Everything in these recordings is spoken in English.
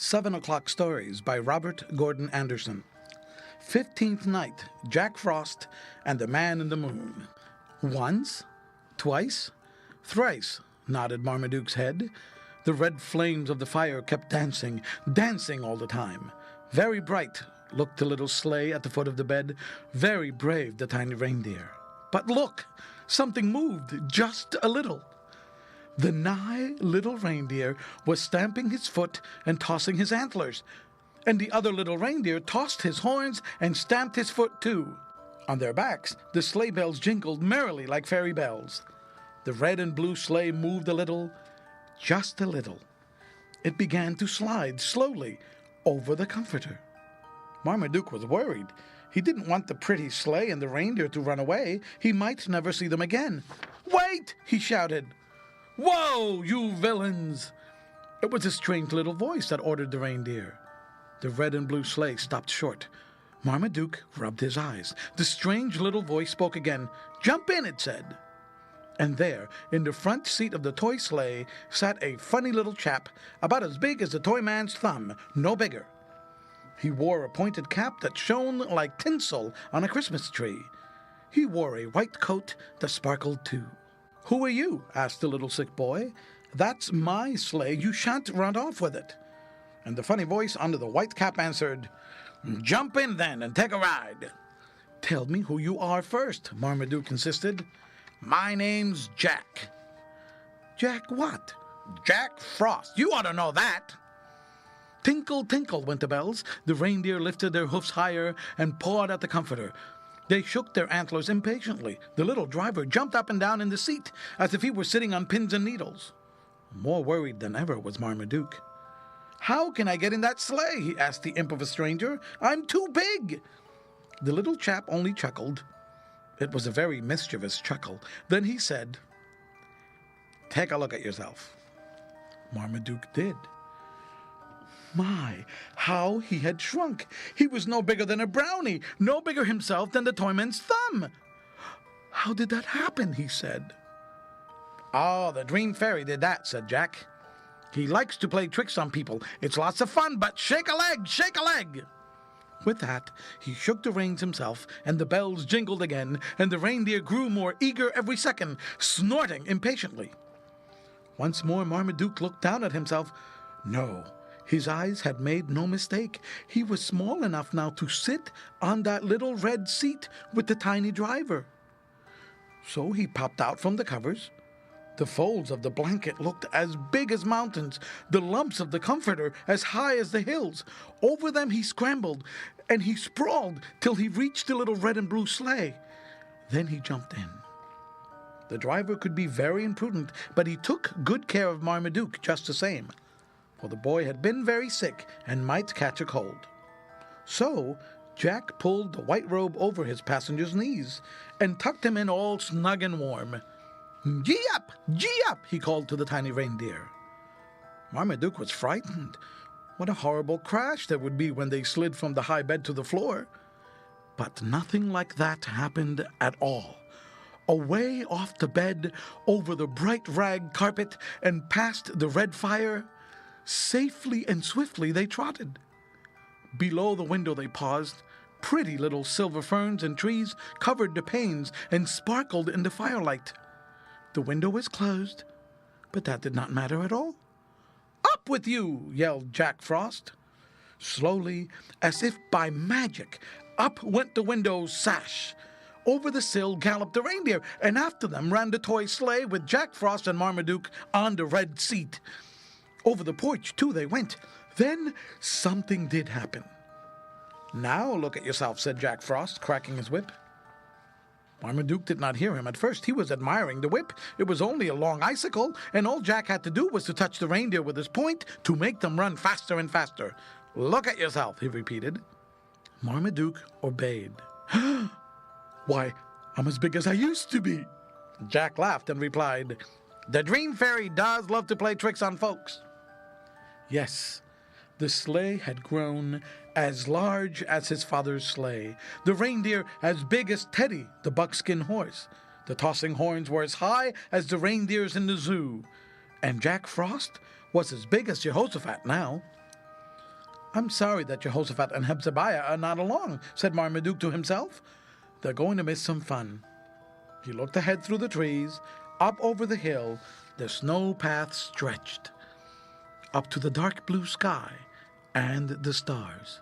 7 O'Clock Stories by Robert Gordon Anderson. 15th Night, Jack Frost and the Man in the Moon. Once, twice, thrice, nodded Marmaduke's head. The red flames of the fire kept dancing, dancing all the time. Very bright looked the little sleigh at the foot of the bed. Very brave the tiny reindeer. But look, something moved just a little. The nigh little reindeer was stamping his foot and tossing his antlers, and the other little reindeer tossed his horns and stamped his foot too. On their backs, the sleigh bells jingled merrily like fairy bells. The red and blue sleigh moved a little, just a little. It began to slide slowly over the comforter. Marmaduke was worried. He didn't want the pretty sleigh and the reindeer to run away. He might never see them again. "Wait!" he shouted. "Whoa, you villains!" It was a strange little voice that ordered the reindeer. The red and blue sleigh stopped short. Marmaduke rubbed his eyes. The strange little voice spoke again. "Jump in," it said. And there, in the front seat of the toy sleigh, sat a funny little chap, about as big as the toy man's thumb, no bigger. He wore a pointed cap that shone like tinsel on a Christmas tree. He wore a white coat that sparkled too. "Who are you?" asked the little sick boy. "That's my sleigh. You shan't run off with it." And the funny voice under the white cap answered, "Jump in then and take a ride." "Tell me who you are first," Marmaduke insisted. "My name's Jack." "Jack what?" "Jack Frost. You ought to know that." Tinkle, tinkle went the bells. The reindeer lifted their hoofs higher and pawed at the comforter. They shook their antlers impatiently. The little driver jumped up and down in the seat, as if he were sitting on pins and needles. More worried than ever was Marmaduke. "How can I get in that sleigh?" he asked the imp of a stranger. "I'm too big." The little chap only chuckled. It was a very mischievous chuckle. Then he said, "Take a look at yourself." Marmaduke did. My, how he had shrunk! He was no bigger than a brownie, no bigger himself than the toyman's thumb. "How did that happen?" he said. "Oh, the dream fairy did that," said Jack. "He likes to play tricks on people. It's lots of fun, but shake a leg, shake a leg!" With that, he shook the reins himself, and the bells jingled again, and the reindeer grew more eager every second, snorting impatiently. Once more Marmaduke looked down at himself. No, his eyes had made no mistake. He was small enough now to sit on that little red seat with the tiny driver. So he popped out from the covers. The folds of the blanket looked as big as mountains, the lumps of the comforter as high as the hills. Over them he scrambled, and he sprawled till he reached the little red and blue sleigh. Then he jumped in. The driver could be very imprudent, but he took good care of Marmaduke just the same, for the boy had been very sick and might catch a cold. So Jack pulled the white robe over his passenger's knees and tucked him in all snug and warm. "Gee up! Gee up!" he called to the tiny reindeer. Marmaduke was frightened. What a horrible crash there would be when they slid from the high bed to the floor. But nothing like that happened at all. Away off the bed, over the bright rag carpet, and past the red fire, safely and swiftly they trotted. Below the window they paused. Pretty little silver ferns and trees covered the panes and sparkled in the firelight. The window was closed, but that did not matter at all. "Up with you!" yelled Jack Frost. Slowly, as if by magic, up went the window's sash. Over the sill galloped the reindeer, and after them ran the toy sleigh with Jack Frost and Marmaduke on the red seat. Over the porch, too, they went. Then something did happen. "Now look at yourself," said Jack Frost, cracking his whip. Marmaduke did not hear him at first. He was admiring the whip. It was only a long icicle, and all Jack had to do was to touch the reindeer with his point to make them run faster and faster. "Look at yourself," he repeated. Marmaduke obeyed. "Why, I'm as big as I used to be." Jack laughed and replied, "The dream fairy does love to play tricks on folks." Yes, the sleigh had grown as large as his father's sleigh, the reindeer as big as Teddy, the buckskin horse. The tossing horns were as high as the reindeers in the zoo, and Jack Frost was as big as Jehoshaphat now. "I'm sorry that Jehoshaphat and Hezekiah are not along," said Marmaduke to himself. "They're going to miss some fun." He looked ahead through the trees. Up over the hill, the snow path stretched, up to the dark blue sky and the stars.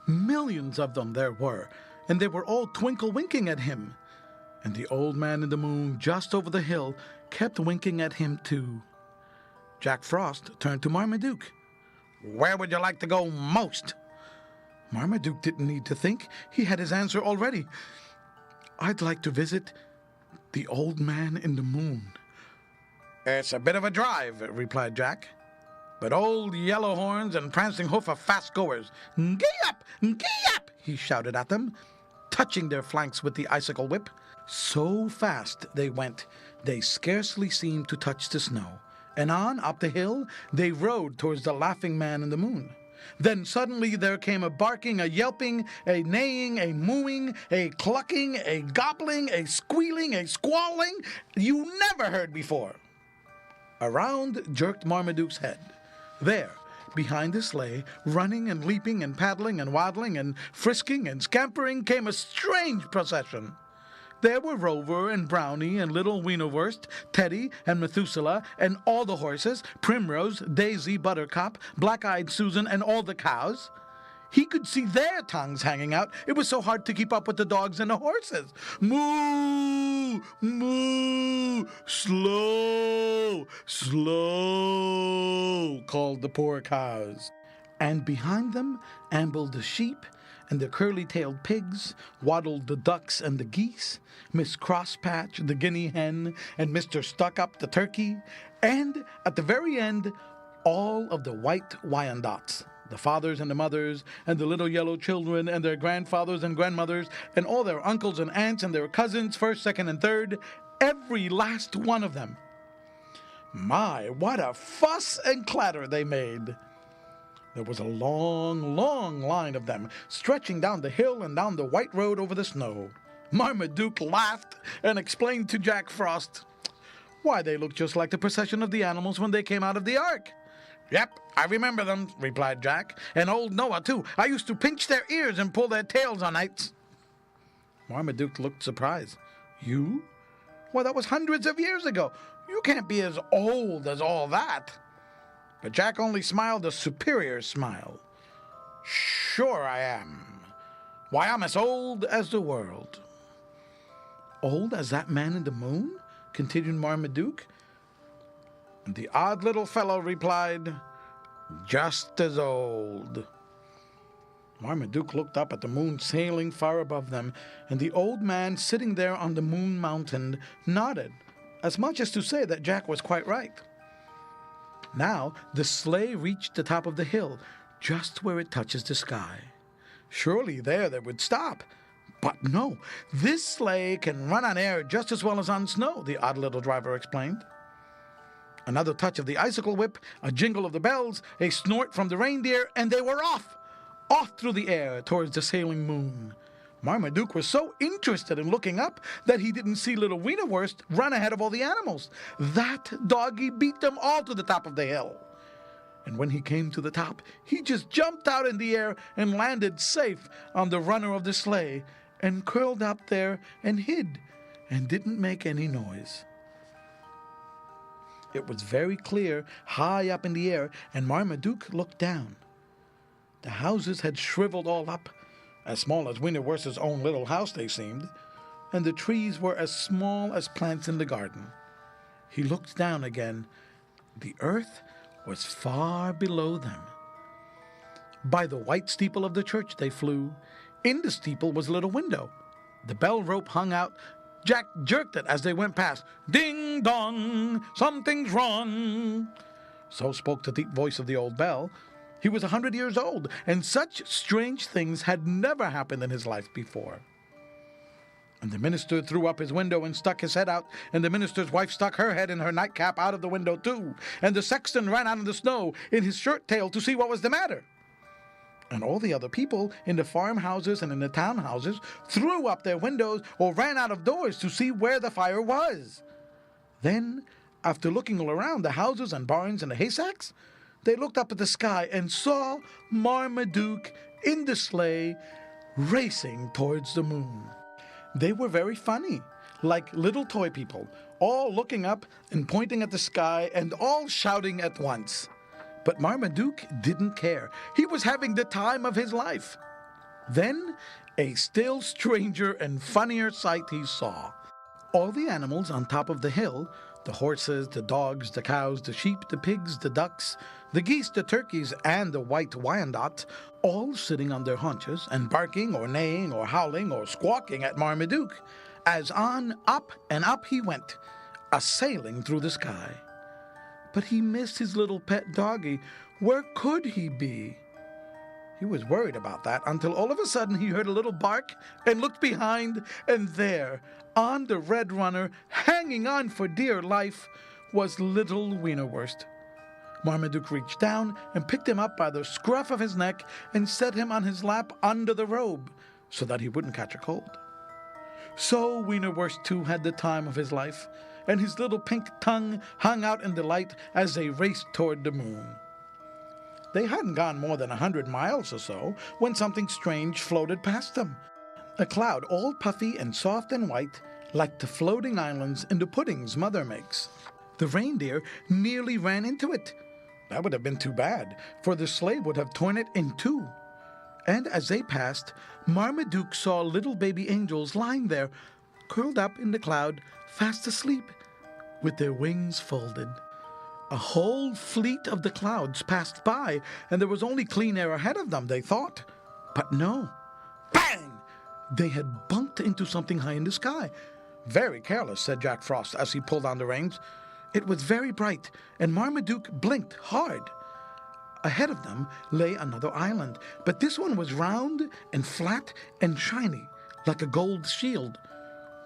Millions of them there were, and they were all twinkle-winking at him. And the old man in the moon just over the hill kept winking at him too. Jack Frost turned to Marmaduke. "Where would you like to go most?" Marmaduke didn't need to think. He had his answer already. "I'd like to visit the old man in the moon." "It's a bit of a drive," replied Jack. "But old Yellowhorns and Prancing Hoof are fast goers. Gee up! Gee up!" he shouted at them, touching their flanks with the icicle whip. So fast they went, they scarcely seemed to touch the snow. And on up the hill they rode towards the laughing man in the moon. Then suddenly there came a barking, a yelping, a neighing, a mooing, a clucking, a gobbling, a squealing, a squalling you never heard before. Around jerked Marmaduke's head. There, behind the sleigh, running and leaping and paddling and waddling and frisking and scampering, came a strange procession. There were Rover and Brownie and little Wienerwurst, Teddy and Methuselah, and all the horses, Primrose, Daisy, Buttercup, Black-eyed Susan, and all the cows. He could see their tongues hanging out. It was so hard to keep up with the dogs and the horses. "Moo! Moo! Slow! Slow!" called the poor cows. And behind them ambled the sheep, and the curly-tailed pigs, waddled the ducks and the geese, Miss Crosspatch, the guinea hen, and Mr. Stuck-up, the turkey, and, at the very end, all of the white Wyandottes, the fathers and the mothers, and the little yellow children, and their grandfathers and grandmothers, and all their uncles and aunts, and their cousins, first, second, and third, every last one of them. My, what a fuss and clatter they made! There was a long, long line of them, stretching down the hill and down the white road over the snow. Marmaduke laughed and explained to Jack Frost, "Why, they look just like the procession of the animals when they came out of the ark." "Yep, I remember them," replied Jack, "and old Noah, too. I used to pinch their ears and pull their tails on nights." Marmaduke looked surprised. "You? Why, that was hundreds of years ago. You can't be as old as all that." But Jack only smiled a superior smile. "Sure I am. Why, I'm as old as the world." "Old as that man in the moon?" continued Marmaduke. And the odd little fellow replied, "Just as old." Marmaduke looked up at the moon sailing far above them, and the old man sitting there on the moon mountain nodded, as much as to say that Jack was quite right. Now the sleigh reached the top of the hill, just where it touches the sky. Surely there they would stop. But no, this sleigh can run on air just as well as on snow, the odd little driver explained. Another touch of the icicle whip, a jingle of the bells, a snort from the reindeer, and they were off through the air towards the sailing moon. Marmaduke was so interested in looking up that he didn't see little Wienerwurst run ahead of all the animals. That doggie beat them all to the top of the hill. And when he came to the top, he just jumped out in the air and landed safe on the runner of the sleigh and curled up there and hid and didn't make any noise. It was very clear high up in the air, and Marmaduke looked down. The houses had shriveled all up, as small as Wienerwurst's own little house they seemed, and the trees were as small as plants in the garden. He looked down again. The earth was far below them. By the white steeple of the church they flew. In the steeple was a little window. The bell rope hung out. Jack jerked it as they went past. "Ding dong, something's wrong." So spoke the deep voice of the old bell. He was 100 years old, and such strange things had never happened in his life before. And the minister threw up his window and stuck his head out, and the minister's wife stuck her head in her nightcap out of the window too, and the sexton ran out in the snow in his shirt tail to see what was the matter. And all the other people in the farmhouses and in the townhouses threw up their windows or ran out of doors to see where the fire was. Then, after looking all around the houses and barns and the haystacks, they looked up at the sky and saw Marmaduke in the sleigh racing towards the moon. They were very funny, like little toy people, all looking up and pointing at the sky and all shouting at once. But Marmaduke didn't care. He was having the time of his life. Then a still stranger and funnier sight he saw. All the animals on top of the hill, the horses, the dogs, the cows, the sheep, the pigs, the ducks, the geese, the turkeys, and the white Wyandottes, all sitting on their haunches and barking or neighing or howling or squawking at Marmaduke, as on, up, and up he went, a-sailing through the sky. But he missed his little pet doggie. Where could he be? He was worried about that until all of a sudden he heard a little bark and looked behind, and there, on the red runner, hanging on for dear life, was little Wienerwurst. Marmaduke reached down and picked him up by the scruff of his neck and set him on his lap under the robe so that he wouldn't catch a cold. So Wienerwurst too had the time of his life, and his little pink tongue hung out in delight as they raced toward the moon. They hadn't gone more than 100 miles or so when something strange floated past them. A cloud all puffy and soft and white, like the floating islands in the puddings Mother makes. The reindeer nearly ran into it. That would have been too bad, for the sleigh would have torn it in two. And as they passed, Marmaduke saw little baby angels lying there, curled up in the cloud, fast asleep, with their wings folded. A whole fleet of the clouds passed by, and there was only clean air ahead of them, they thought. But no. Bang! They had bumped into something high in the sky. Very careless, said Jack Frost as he pulled on the reins. It was very bright, and Marmaduke blinked hard. Ahead of them lay another island, but this one was round and flat and shiny, like a gold shield,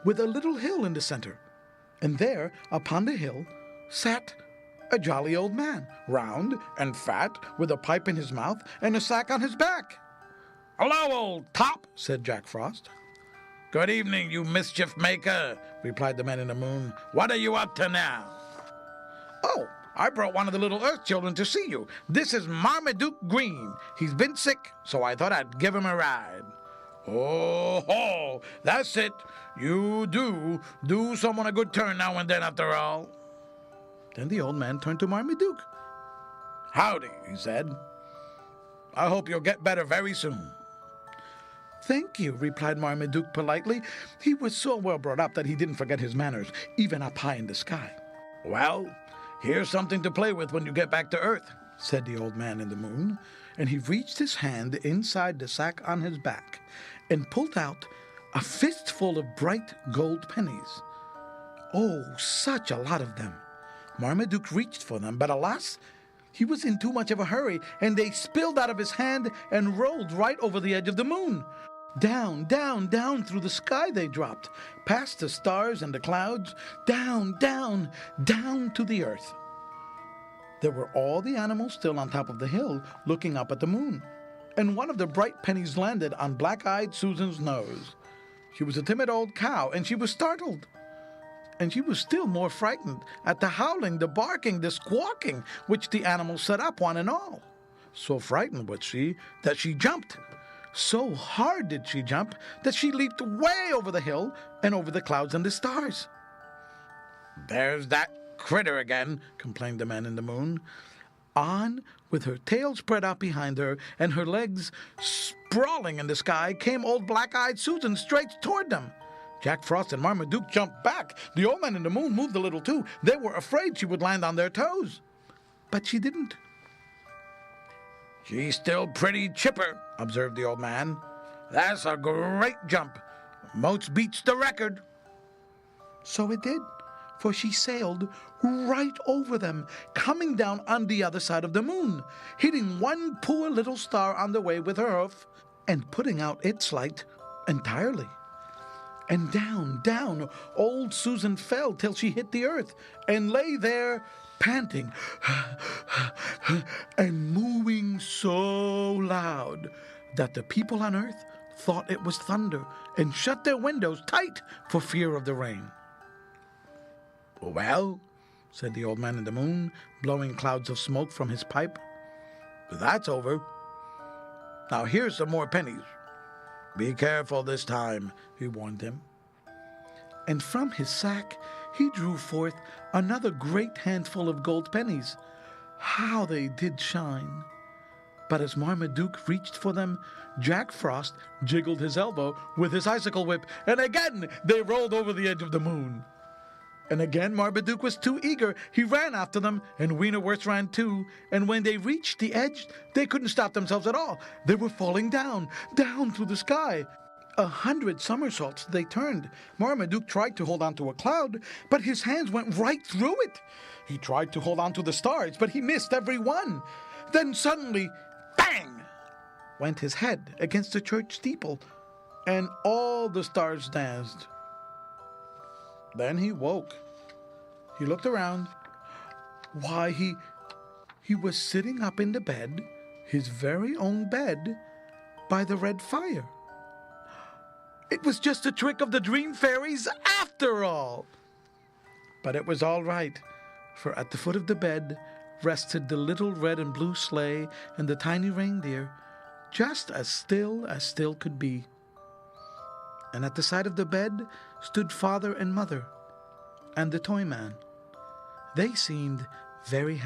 with a little hill in the center. And there, upon the hill, sat a jolly old man, round and fat, with a pipe in his mouth and a sack on his back. "Hello, old top," said Jack Frost. "Good evening, you mischief maker," replied the man in the moon. "What are you up to now?" "Oh, I brought one of the little earth children to see you. This is Marmaduke Green. He's been sick, so I thought I'd give him a ride." "Oh, ho, that's it. You do someone a good turn now and then, after all." Then the old man turned to Marmaduke. "Howdy," he said. "I hope you'll get better very soon." "Thank you," replied Marmaduke politely. He was so well brought up that he didn't forget his manners, even up high in the sky. "Well, here's something to play with when you get back to Earth," said the old man in the moon, and he reached his hand inside the sack on his back and pulled out a fistful of bright gold pennies. Oh, such a lot of them! Marmaduke reached for them, but alas, he was in too much of a hurry, and they spilled out of his hand and rolled right over the edge of the moon. Down, down, down through the sky they dropped, past the stars and the clouds, down, down, down to the earth. There were all the animals still on top of the hill, looking up at the moon, and one of the bright pennies landed on black-eyed Susan's nose. She was a timid old cow, and she was startled. And she was still more frightened at the howling, the barking, the squawking, which the animals set up, one and all. So frightened was she that she jumped. So hard did she jump that she leaped way over the hill and over the clouds and the stars. "There's that critter again," complained the man in the moon. On, with her tail spread out behind her and her legs sprawling in the sky, came old black-eyed Susan straight toward them. Jack Frost and Marmaduke jumped back. The old man in the moon moved a little too. They were afraid she would land on their toes. But she didn't. "She's still pretty chipper," observed the old man. "That's a great jump. Most beats the record." So it did, for she sailed right over them, coming down on the other side of the moon, hitting one poor little star on the way with her hoof, and putting out its light entirely. And down, down, old Susan fell till she hit the earth, and lay there panting and mooing so loud that the people on earth thought it was thunder and shut their windows tight for fear of the rain. "Well," said the old man in the moon, blowing clouds of smoke from his pipe, That's over. Now here's some more pennies. Be careful this time, he warned him. And from his sack he drew forth another great handful of gold pennies. How they did shine! But as Marmaduke reached for them, Jack Frost jiggled his elbow with his icicle whip, and again they rolled over the edge of the moon. And again Marmaduke was too eager. He ran after them, and Wienerwurst ran too. And when they reached the edge, they couldn't stop themselves at all. They were falling down, down through the sky. 100 somersaults they turned. Marmaduke tried to hold on to a cloud, but his hands went right through it. He tried to hold on to the stars, but he missed every one. Then suddenly, bang! Went his head against the church steeple, and all the stars danced. Then he woke. He looked around. Why, he was sitting up in the bed, his very own bed, by the red fire. It was just a trick of the dream fairies after all. But it was all right, for at the foot of the bed rested the little red and blue sleigh and the tiny reindeer, just as still could be. And at the side of the bed stood Father and Mother, and the toy man. They seemed very happy.